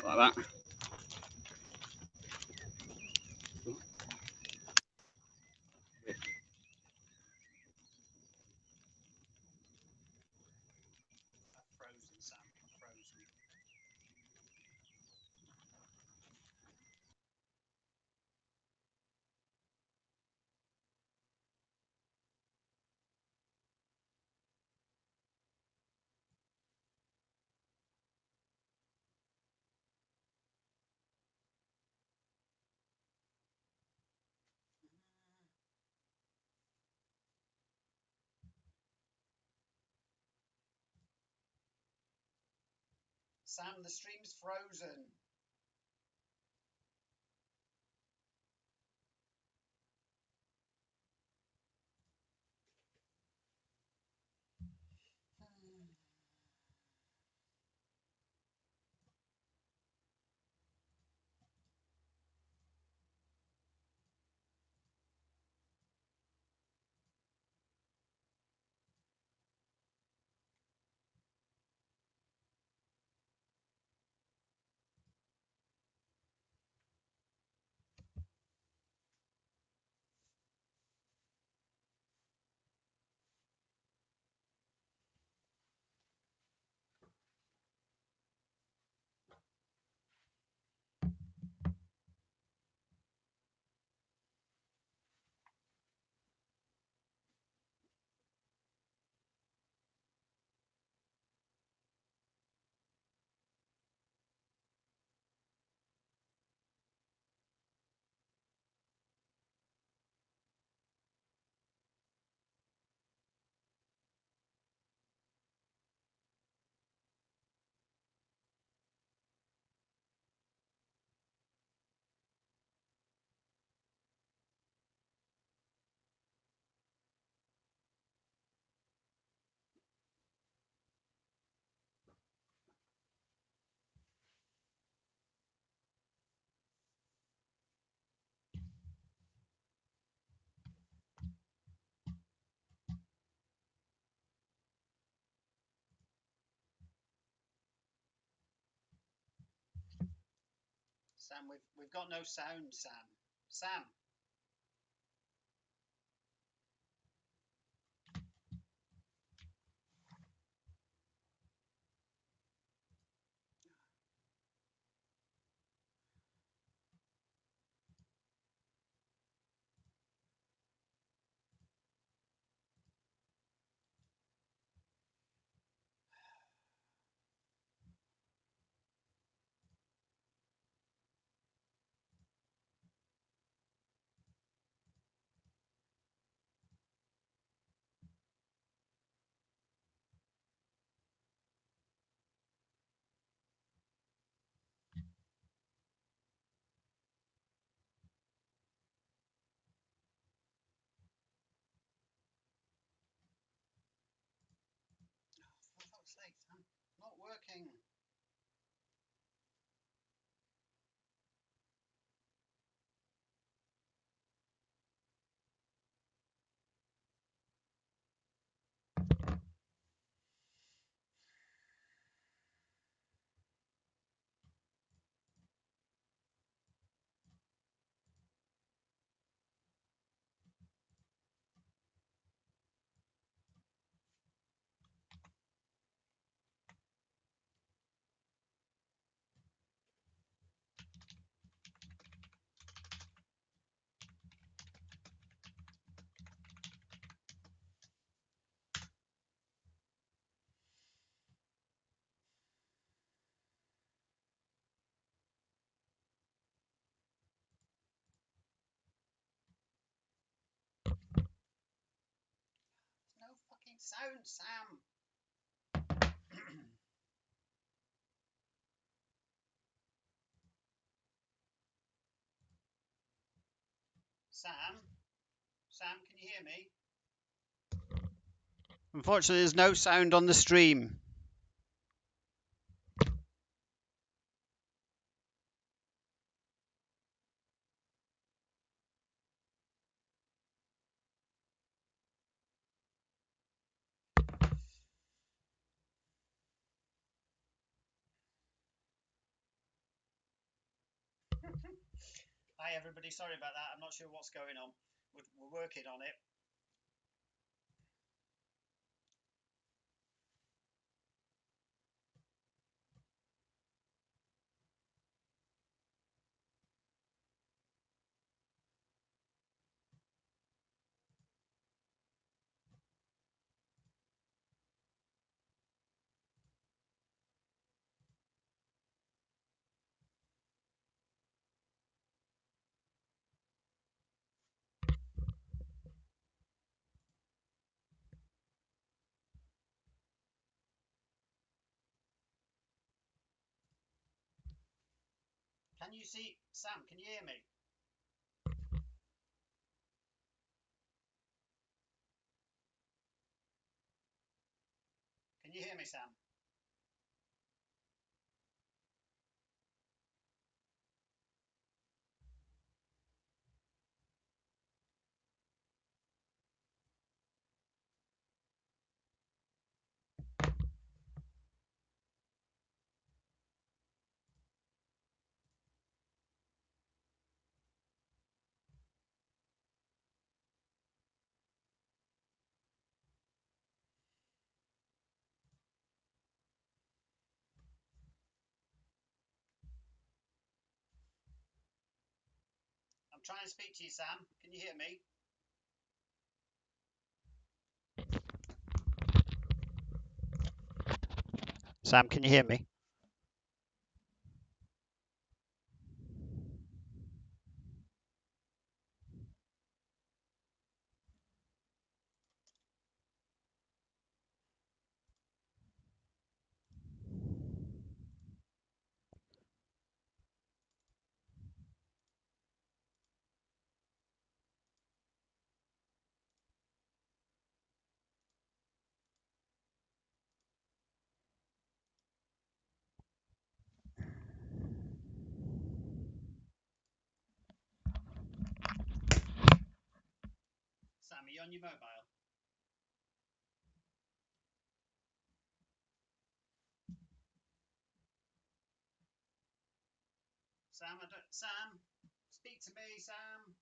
Like that. Frozen, Sam. Frozen. Sam, the stream's frozen. Sam, we've got no sound, Sam. Sam. For fuck's sake, Sam. Not working. No fucking sound, Sam. Sam? Sam, can you hear me? Unfortunately, there's no sound on the stream. Hi everybody, sorry about that. I'm not sure what's going on. We're working on it. Can you see, Sam, can you hear me? Can you hear me, Sam? I'm trying to speak to you, Sam. Can you hear me? Sam, can you hear me? Sam, are you on your mobile? Sam, speak to me, Sam.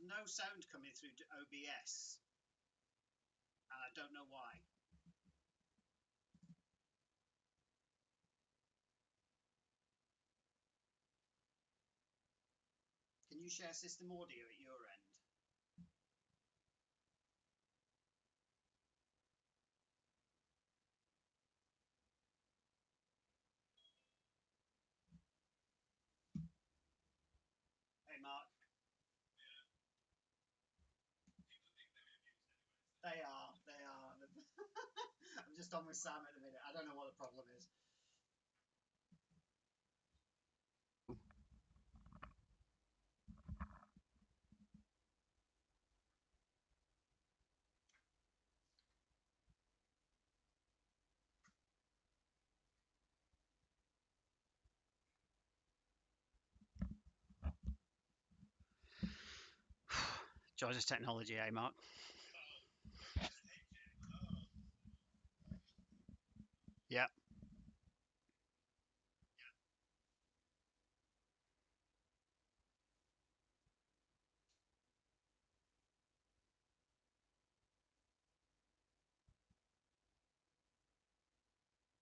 there's no sound coming through to OBS, and I don't know why. Can you share system audio at your end? Hey, Mark. They are. I'm just on with Sam at the minute. I don't know what the problem is. Joys of technology, eh, Mark? Yeah.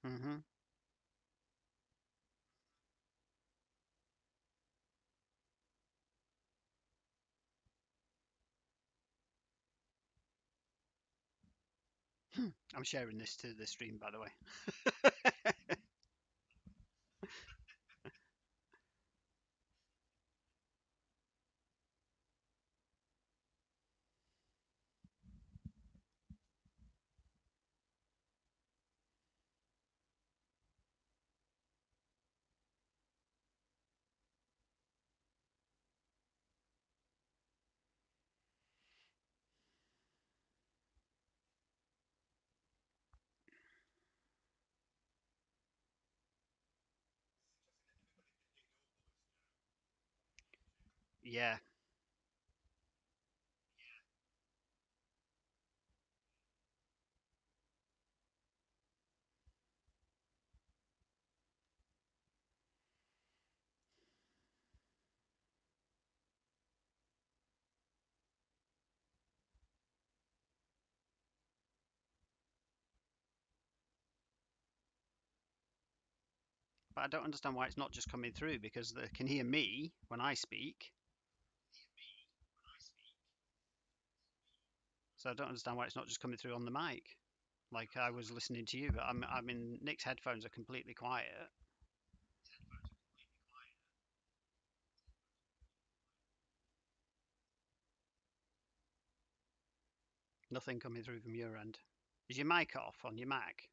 Mm-hmm. I'm sharing this to the stream, by the way. Yeah. But I don't understand why it's not just coming through because they can hear me when I speak. So I don't understand why it's not just coming through on the mic. Like I was listening to you, but I'm in Nick's headphones are completely quiet. Nothing coming through from your end. Is your mic off on your Mac?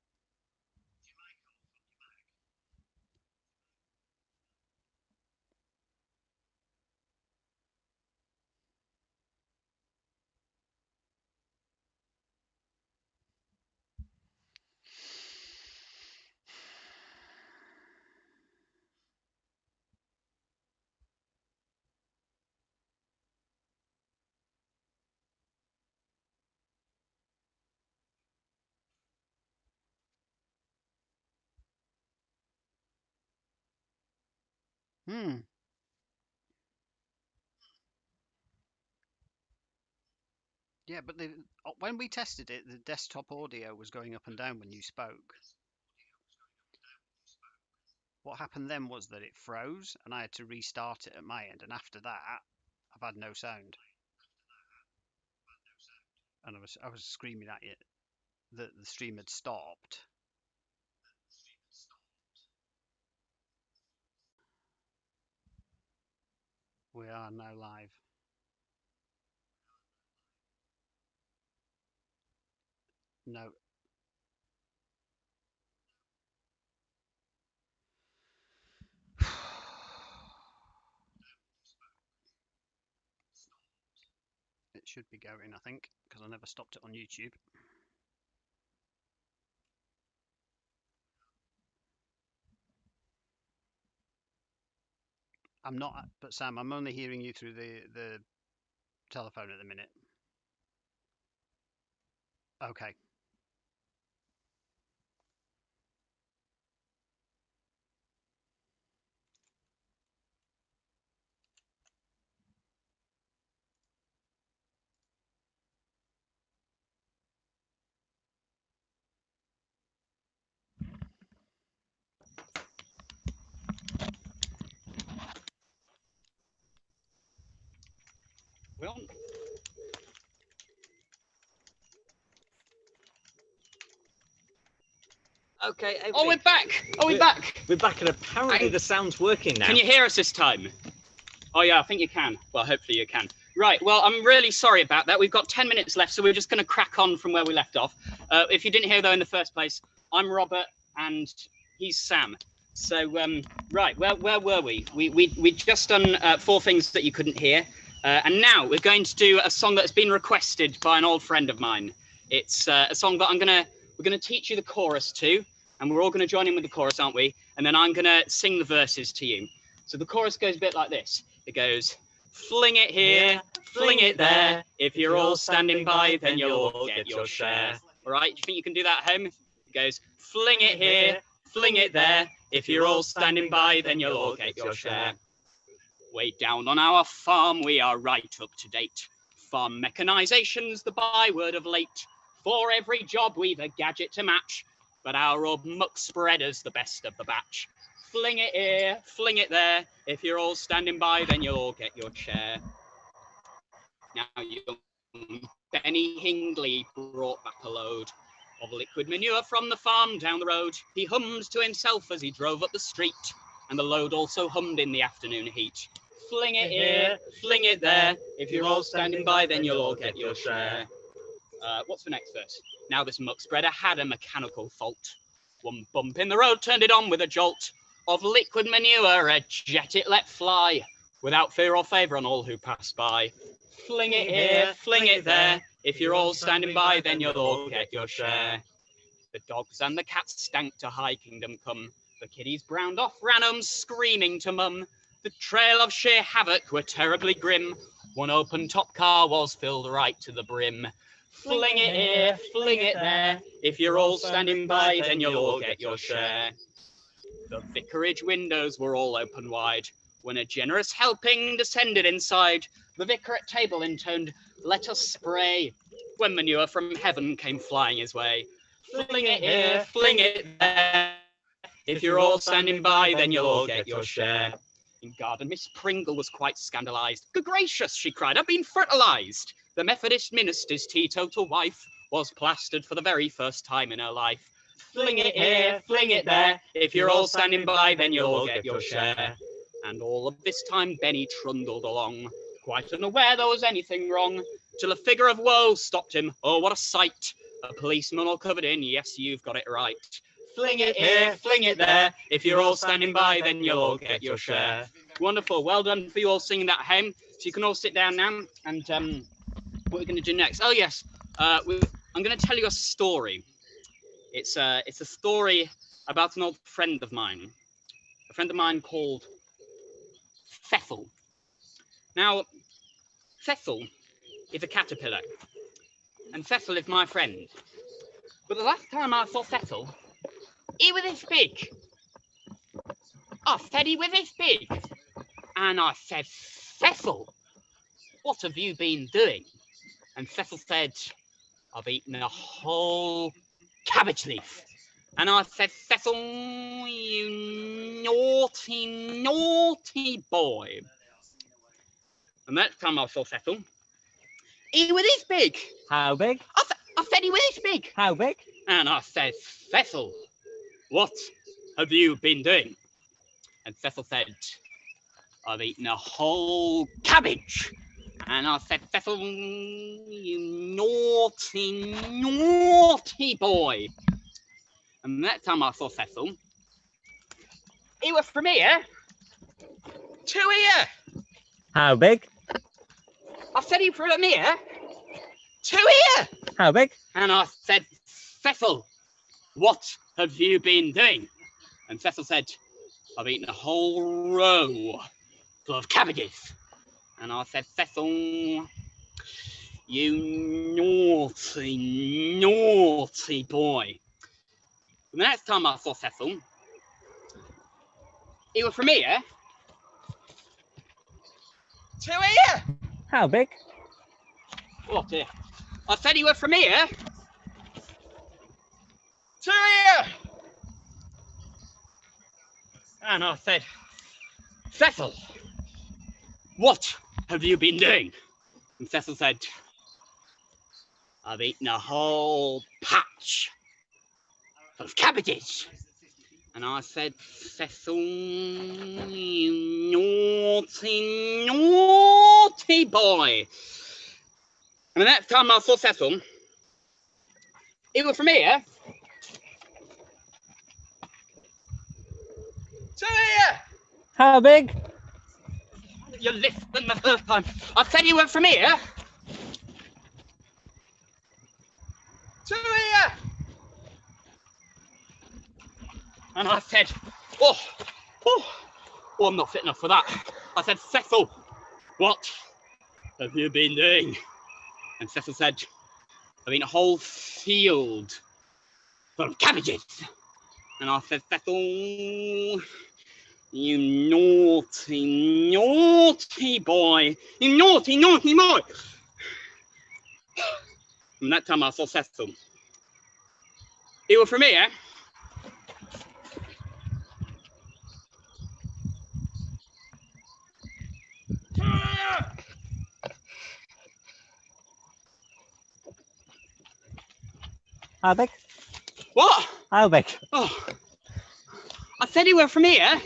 Hmm. Yeah, but when we tested it, the desktop audio was going up and down when you spoke. What happened then was that it froze and I had to restart it at my end, and after that, I've had no sound. And I was screaming at you that the stream had stopped. We are now live. No. It should be going, I think, because I never stopped it on YouTube. I'm not, but Sam, I'm only hearing you through the telephone at the minute. Okay. we on? Okay. Oh, we're back. Oh, we're back. We're back, and apparently the sound's working now. Can you hear us this time? Oh, yeah, I think you can. Well, hopefully you can. Right, well, I'm really sorry about that. We've got 10 minutes left, so we're just going to crack on from where we left off. If you didn't hear, though, in the first place, I'm Robert, and he's Sam. So, right, where were we? We'd just done 4 things that you couldn't hear. And now we're going to do a song that's been requested by an old friend of mine. It's a song that we're going to teach you the chorus to, and we're all going to join in with the chorus, aren't we? And then I'm going to sing the verses to you. So the chorus goes a bit like this. It goes, fling it here, fling it there. If you're all standing by, then you'll all get your share. All right, do you think you can do that at home? It goes, fling it here, fling it there. If you're all standing by, then you'll all get your share. Way down on our farm, we are right up to date. Farm mechanization's the byword of late. For every job, we've a gadget to match. But our old muck spreader's the best of the batch. Fling it here, fling it there. If you're all standing by, then you'll all get your share. Now, young Benny Hingley brought back a load of liquid manure from the farm down the road. He hummed to himself as he drove up the street, and the load also hummed in the afternoon heat. Fling it here, fling it there. If you're all standing by, then you'll all get your share. What's the next verse? Now this muck spreader had a mechanical fault. One bump in the road turned it on with a jolt of liquid manure, a jet it let fly, without fear or favour on all who passed by. Fling it here, fling it there. If you're all standing by, then you'll all get your share. The dogs and the cats stank to high kingdom come. The kiddies browned off, ran home screaming to mum. The trail of sheer havoc were terribly grim. One open top car was filled right to the brim. Fling it here, fling it there. If you're all standing by, then you'll all get your share. The vicarage windows were all open wide. When a generous helping descended inside, the vicar at table intoned, "Let us spray," when manure from heaven came flying his way. Fling it here, fling it there. If you're all standing by, then you'll all get your share. In garden, Miss Pringle was quite scandalised. "Good gracious," she cried, "I've been fertilised." The Methodist minister's teetotal wife was plastered for the very first time in her life. Fling it here, fling it there. If you're all standing by, then you'll all get your share. And all of this time, Benny trundled along, quite unaware there was anything wrong, till a figure of woe stopped him. Oh, what a sight! A policeman all covered in, yes, you've got it right. Fling it here, fling it there. If you're all standing by, then you'll all get your share. Wonderful. Well done for you all singing that home. So you can all sit down now. And what we're going to do next? Oh, yes. I'm going to tell you a story. It's a story about an old friend of mine. A friend of mine called Pfeffel. Now, Pfeffel is a caterpillar. And Pfeffel is my friend. But the last time I saw Pfeffel, he was this big. I said he was this big. And I said, "Pfeffel, what have you been doing?" And Pfeffel said, "I've eaten a whole cabbage leaf." And I said, "Pfeffel, you naughty, naughty boy." And that time I saw Pfeffel, he was this big. How big? I said he was this big. How big? And I said, "Pfeffel, what have you been doing?" And Pfeffel said, "I've eaten a whole cabbage." And I said, "Pfeffel, you naughty, naughty boy." And that time I saw Pfeffel, he was from here to here. How big? I said he was from here to here. How big? And I said, "Pfeffel, what have you been doing?" And Pfeffel said, "I've eaten a whole row full of cabbages." And I said, "Pfeffel, you naughty, naughty boy." And the next time I saw Pfeffel, he was from here to here. How big? Oh dear. I said he was from here to here. And I said, "Pfeffel, what have you been doing?" And Cecil said, I've eaten a whole patch full of cabbages. And I said, Cecil, you naughty, naughty boy. And the next time I saw Cecil, it was from here to here. How big? You listened the first time. I said he went from here to here. And I said, oh, I'm not fit enough for that. I said, Cecil, what have you been doing? And Cecil said, I've eaten a whole field full of cabbages. And I said, Cecil, you naughty, naughty boy. You naughty, naughty boy. And that time I saw Cecil. He was from here. How big? What? How big? Oh, I said he went from here.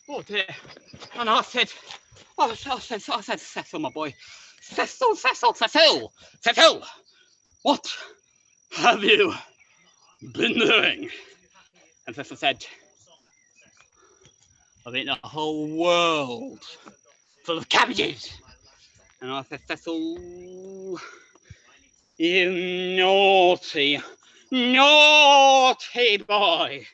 Oh dear. And I said, I said, Cecil, my boy. Cecil, what have you been doing? And Cecil said, I've eaten a whole world full of cabbages. And I said, Cecil, you naughty, naughty boy.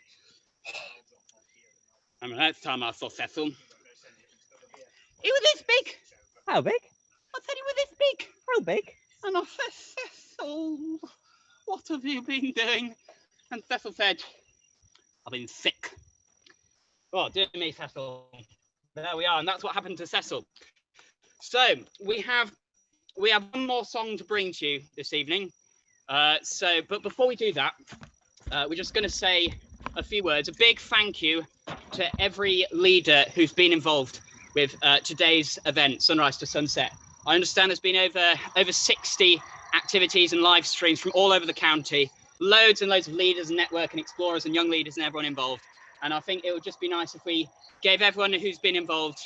And the next time I saw Cecil, he was this big. How big? I said he was this big. How big? And I said, Cecil, what have you been doing? And Cecil said, I've been sick. Oh, dear me, Cecil. There we are, and that's what happened to Cecil. So we have one more song to bring to you this evening. But before we do that, we're just going to say a few words. A big thank you to every leader who's been involved with today's event, Sunrise to Sunset. I understand there's been over 60 activities and live streams from all over the county. Loads and loads of leaders and network and explorers and young leaders and everyone involved. And I think it would just be nice if we gave everyone who's been involved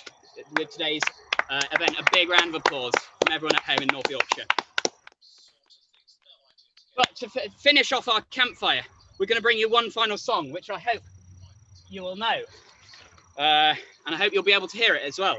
with today's event a big round of applause from everyone at home in North Yorkshire. But to finish off our campfire, we're going to bring you one final song, which I hope you will know. And I hope you'll be able to hear it as well.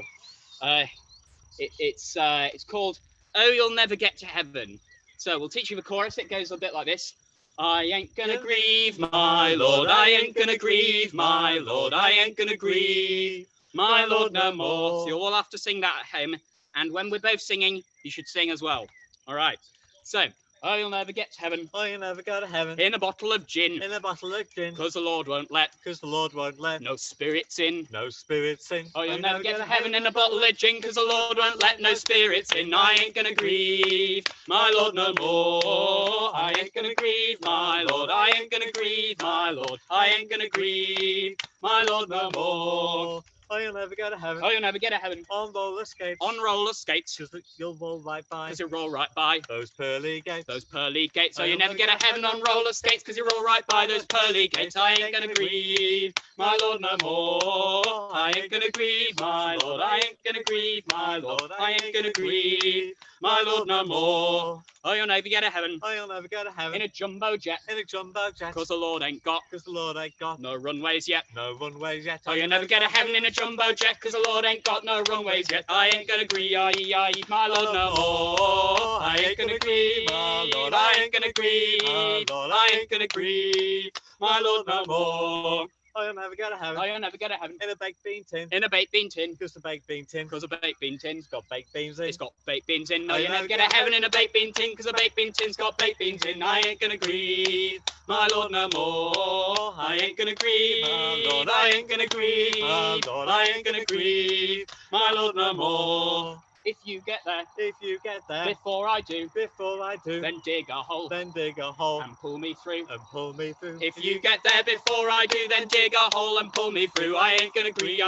It's called Oh, You'll Never Get to Heaven. So we'll teach you the chorus. It goes a bit like this. I ain't gonna grieve, my Lord, I ain't gonna grieve, my Lord, I ain't gonna grieve, my Lord no more. So you'll all have to sing that at home. And when we're both singing, you should sing as well. All right. So, oh, you'll never get to heaven. Oh, you'll never go to heaven. In a bottle of gin. In a bottle of gin. Because the Lord won't let. Because the Lord won't let. No spirits in. No spirits in. Oh, you'll never get to heaven in a bottle of gin. Because the Lord won't let no spirits in. I ain't gonna grieve, my Lord no more. I ain't gonna grieve, my Lord. I ain't gonna grieve, my Lord. I ain't gonna grieve, my Lord no more. Oh, you'll never go to heaven. Oh, you'll never get to heaven. On roller skates. On roller skates. Because you'll roll right by. Because you'll roll right by. Those pearly gates. Those pearly gates. Oh, you never get to heaven on roller skates. Because you roll right by those pearly gates. I ain't gonna grieve, my Lord no more. I ain't gonna grieve, my Lord. I ain't gonna grieve, my Lord. I ain't gonna grieve, my Lord no more. Oh, you'll never get to heaven. Oh, you'll never go to heaven. In a jumbo jet. In a jumbo jet. Because the Lord ain't got. Because the Lord ain't got. No runways yet. No runways yet. Oh, you'll never get to heaven in a jumbo jet. Because the Lord ain't got no runways yet. I ain't gonna grieve, my Lord no more. I ain't gonna grieve, my Lord. I ain't gonna grieve, my Lord. I ain't gonna grieve, my Lord no more. Oh, you'll never go to heaven. Oh, you'll never get to heaven. In a baked bean tin. In a baked bean tin. Because the baked bean tin. Because a baked bean tin's got baked beans in. It's got baked beans in. No, Oh, you never get to heaven in a baked bean tin. Because a baked bean tin's got baked beans in. I ain't gonna grieve, my Lord no more. I ain't gonna grieve, my Lord. I ain't gonna grieve, my Lord. I ain't gonna grieve, my Lord no more. If you get there If you get there before I do, before I do, then dig a hole then dig a hole and pull me through. and pull me through. If you get there before I do, then dig a hole and pull me through. I ain't gonna grieve,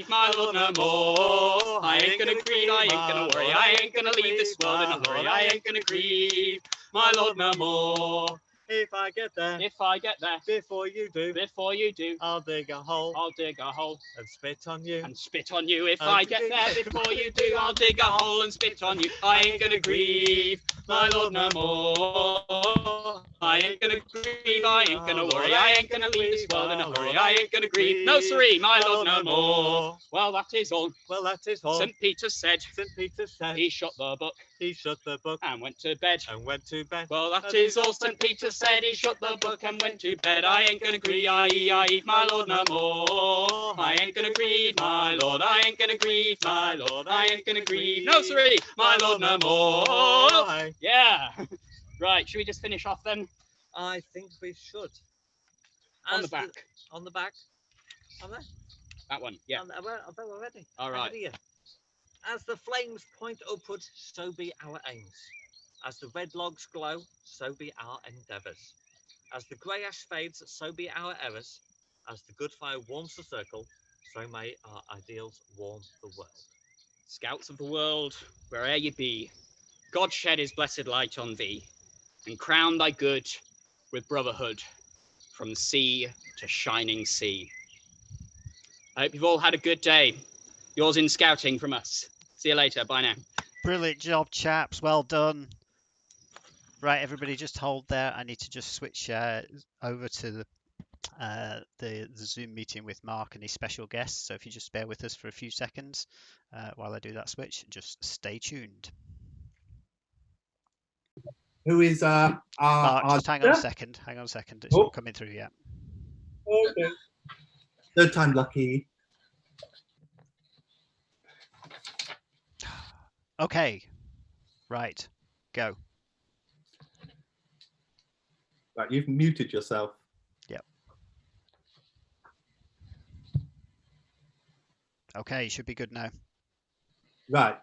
my Lord, no more. I ain't gonna grieve, I ain't gonna worry. I ain't gonna leave this world in a hurry. I ain't gonna grieve, my Lord, no more. If I get there If I get there before you do, before you do, I'll dig a hole I'll dig a hole and spit on you. and spit on you. If I get there before you do, I'll dig a hole and spit on you. I ain't gonna grieve, my Lord, no more. I ain't gonna grieve, I ain't gonna worry. I ain't gonna leave this world in a hurry. I ain't gonna grieve, no siree, my Lord, no more. Well, that is all. Well, that is all. St. Peter said. St. Peter said. He shut the book. He shut the book and went to bed. and went to bed. Well, that is all St. Peter said. He shut the book and went to bed. I ain't gonna grieve, my Lord, no more. I ain't gonna grieve, my Lord. I ain't gonna grieve, my Lord. I ain't gonna grieve, no siree, my Lord, no more. Yeah. Right, should we just finish off then? I think we should. On the back. On the back. On there? That one, yeah. We're ready. All right. Ready, yeah. As the flames point upward, so be our aims. As the red logs glow, so be our endeavours. As the grey ash fades, so be our errors. As the good fire warms the circle, so may our ideals warm the world. Scouts of the world, where'er you be, God shed his blessed light on thee, and crown thy good with brotherhood, from sea to shining sea. I hope you've all had a good day. Yours in scouting from us. See you later. Bye now. Brilliant job, chaps. Well done. Right, everybody, just hold there. I need to just switch over to the Zoom meeting with Mark and his special guests. So if you just bear with us for a few seconds while I do that switch, just stay tuned. Who is Mark, just hang on a second. Hang on a second. It's not coming through yet. Okay. Third time lucky. Okay. Right. Go. Right, you've muted yourself. Yep. Okay, should be good now. Right.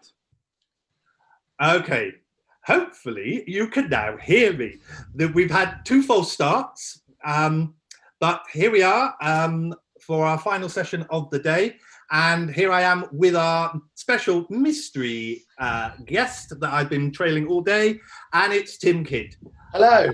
Okay. Hopefully you can now hear me. We've had two false starts, but here we are for our final session of the day. And here I am with our special mystery guest that I've been trailing all day, and it's Tim Kidd. Hello.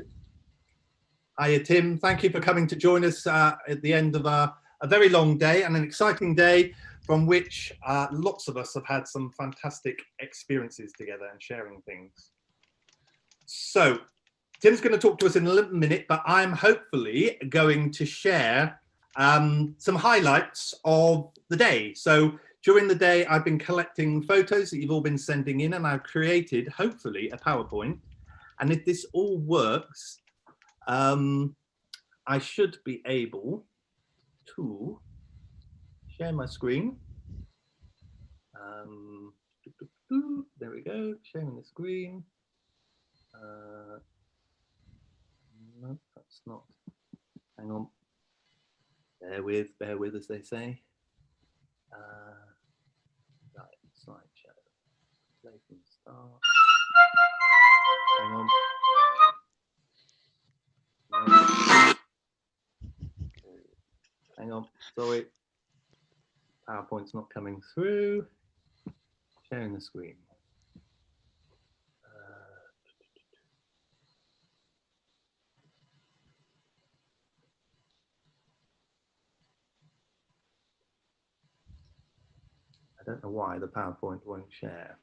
Hiya, Tim. Thank you for coming to join us at the end of a very long day and an exciting day from which lots of us have had some fantastic experiences together and sharing things. So Tim's going to talk to us in a little minute, but I'm hopefully going to share some highlights of the day. So during the day, I've been collecting photos that you've all been sending in, and I've created, hopefully, a PowerPoint. And if this all works, I should be able to share my screen. There we go, sharing the screen. No, that's not. Hang on. Bear with, as they say. Right, slideshow. Play from start. Hang on. No. Hang on, sorry. PowerPoint's not coming through. Sharing the screen. I don't know why the PowerPoint won't share.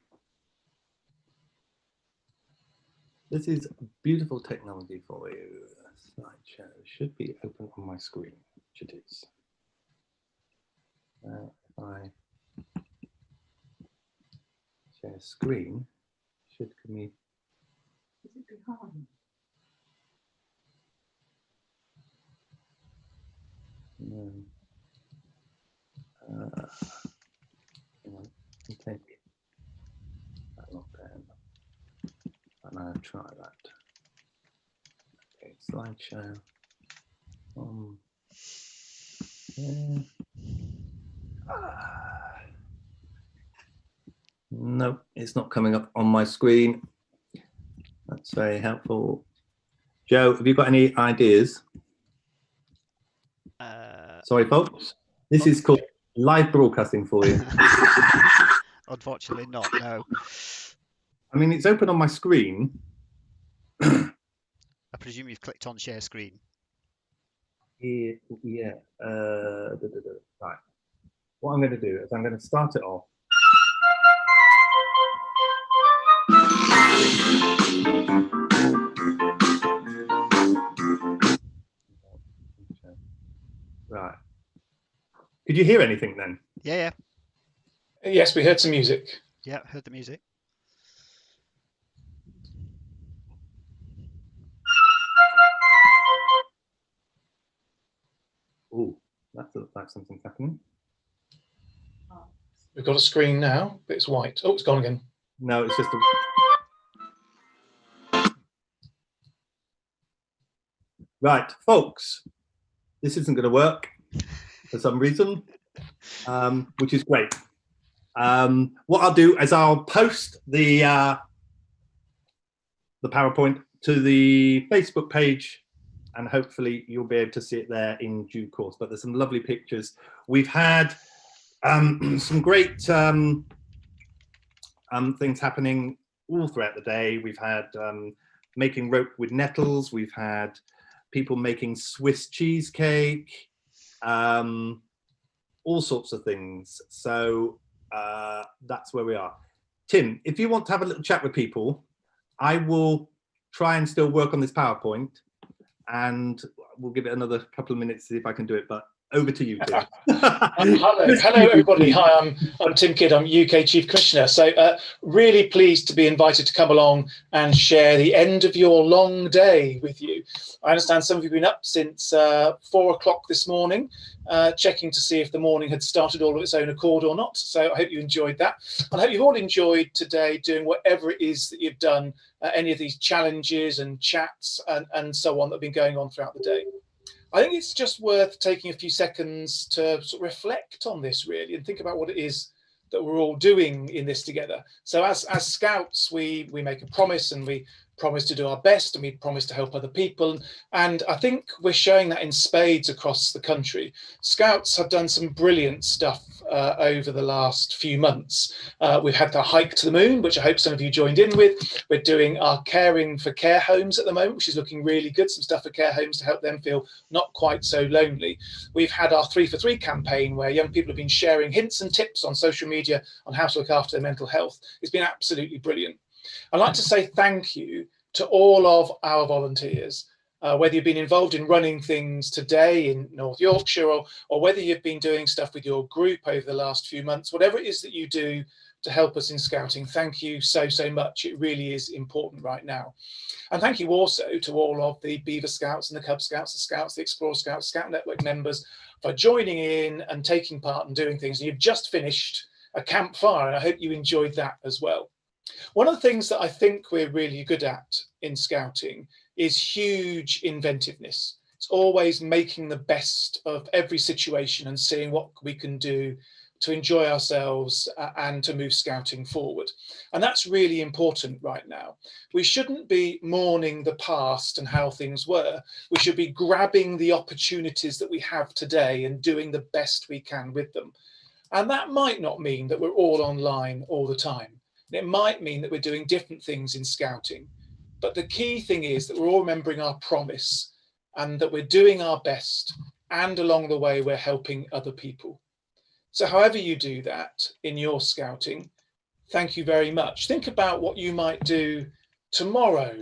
This is beautiful technology for you. Slideshow should be open on my screen, which it is. If I share screen, should give me. Is it behind? No. Hang on, take that not there. And I'll try that. Okay, slideshow. Yeah. No, it's not coming up on my screen. That's very helpful. Joe, have you got any ideas? Sorry, folks. This is called live broadcasting for you. Unfortunately not, no. I mean, it's open on my screen. I presume you've clicked on share screen. Yeah. Right. What I'm going to do is I'm going to start it off. Right. Could you hear anything then? Yeah. Yes, we heard some music. Yeah, heard the music. Oh, that looks like something's happening. We've got a screen now, but it's white. Oh, it's gone again. No, it's just a... Right, folks, this isn't going to work for some reason, which is great. What I'll do is I'll post the PowerPoint to the Facebook page, and hopefully you'll be able to see it there in due course. But there's some lovely pictures. We've had some great things happening all throughout the day. We've had making rope with nettles. We've had people making Swiss cheesecake, all sorts of things. So that's where we are. Tim, if you want to have a little chat with people, I will try and still work on this PowerPoint, and we'll give it another couple of minutes to see if I can do it. But over to you, Tim. Hello, everybody. Hi, I'm Tim Kidd. I'm UK Chief Commissioner. So really pleased to be invited to come along and share the end of your long day with you. I understand some of you have been up since 4 o'clock this morning, checking to see if the morning had started all of its own accord or not. So I hope you enjoyed that. And I hope you've all enjoyed today doing whatever it is that you've done, any of these challenges and chats and so on that have been going on throughout the day. I think it's just worth taking a few seconds to sort of reflect on this really and think about what it is that we're all doing in this together. So as scouts, we make a promise, and we promise to do our best, and we promise to help other people. And I think we're showing that in spades across the country. Scouts have done some brilliant stuff over the last few months. We've had the hike to the moon, which I hope some of you joined in with. We're doing our caring for care homes at the moment, which is looking really good. Some stuff for care homes to help them feel not quite so lonely. We've had our 3 for 3 campaign, where young people have been sharing hints and tips on social media on how to look after their mental health. It's been absolutely brilliant. I'd like to say thank you to all of our volunteers, whether you've been involved in running things today in North Yorkshire, or whether you've been doing stuff with your group over the last few months, whatever it is that you do to help us in scouting, thank you so much. It really is important right now. And thank you also to all of the Beaver Scouts and the Cub Scouts, the Scouts, the Explorer Scouts, Scout Network members for joining in and taking part and doing things. And you've just finished a campfire, and I hope you enjoyed that as well. One of the things that I think we're really good at in scouting is huge inventiveness. It's always making the best of every situation and seeing what we can do to enjoy ourselves and to move scouting forward. And that's really important right now. We shouldn't be mourning the past and how things were. We should be grabbing the opportunities that we have today and doing the best we can with them. And that might not mean that we're all online all the time. It might mean that we're doing different things in scouting. But the key thing is that we're all remembering our promise and that we're doing our best, and along the way we're helping other people. So however you do that in your scouting, thank you very much. Think about what you might do tomorrow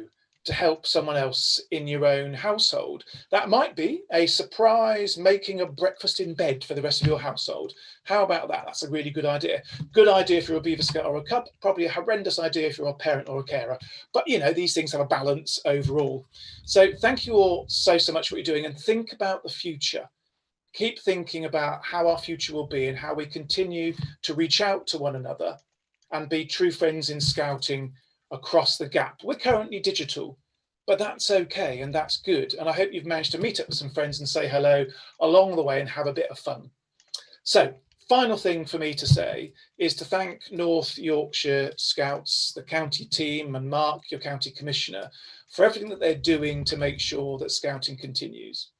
to help someone else in your own household. That might be a surprise making a breakfast in bed for the rest of your household. How about that? That's a really good idea. Good idea if you're a Beaver Scout or a Cub, probably a horrendous idea if you're a parent or a carer. But you know, these things have a balance overall. So thank you all so much for what you're doing, and think about the future. Keep thinking about how our future will be and how we continue to reach out to one another and be true friends in scouting across the gap. We're currently digital, but that's okay and that's good. And I hope you've managed to meet up with some friends and say hello along the way and have a bit of fun. So final thing for me to say is to thank North Yorkshire Scouts, the county team, and Mark, your county commissioner, for everything that they're doing to make sure that Scouting continues.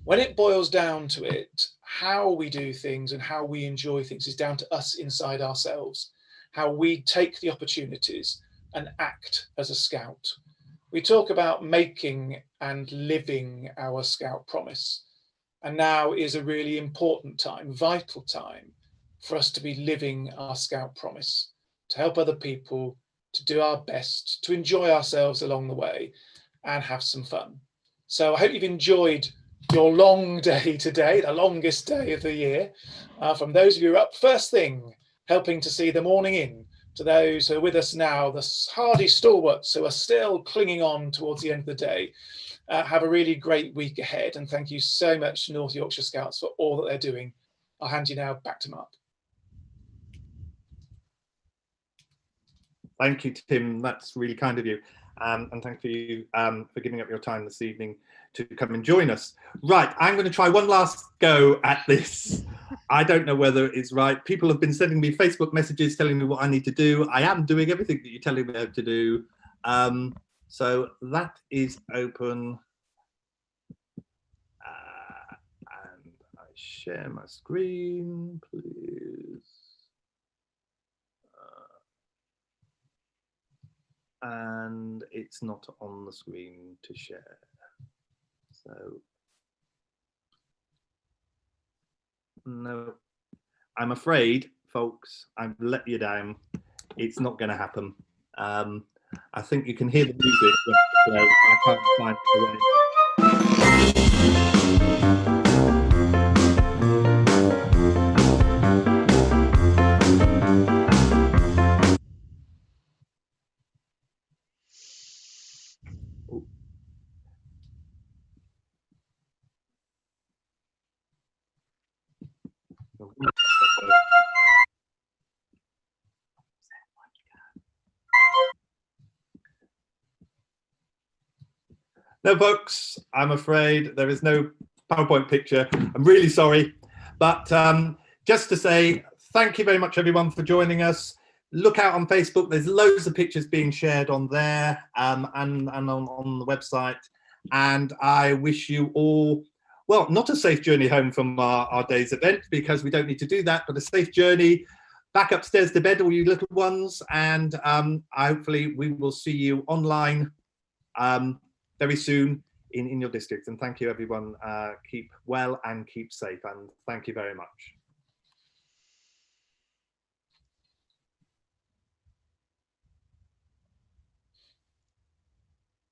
When it boils down to it, how we do things and how we enjoy things is down to us inside ourselves, how we take the opportunities and act as a Scout. We talk about making and living our Scout promise. And now is a really important time, vital time, for us to be living our Scout promise, to help other people, to do our best, to enjoy ourselves along the way and have some fun. So I hope you've enjoyed your long day today, the longest day of the year. From those of you who are up first thing, helping to see the morning in, to those who are with us now, the hardy stalwarts who are still clinging on towards the end of the day. Have a really great week ahead, and thank you so much, North Yorkshire Scouts, for all that they're doing. I'll hand you now back to Mark. Thank you, Tim. That's really kind of you. And thank you for giving up your time this evening to come and join us. Right, I'm going to try one last go at this. I don't know whether it's right. People have been sending me Facebook messages telling me what I need to do. I am doing everything that you're telling me how to do. So that is open. And I share my screen, please. And it's not on the screen to share. So, no, I'm afraid, folks, I've let you down. It's not going to happen. I think you can hear the music, but I can't find a way. No, folks, I'm afraid there is no PowerPoint picture. I'm really sorry. But just to say, thank you very much, everyone, for joining us. Look out on Facebook. There's loads of pictures being shared on there and on the website. And I wish you all, well, not a safe journey home from our day's event, because we don't need to do that, but a safe journey back upstairs to bed, all you little ones. And hopefully we will see you online very soon in your district. And thank you, everyone. Keep well and keep safe. And thank you very much.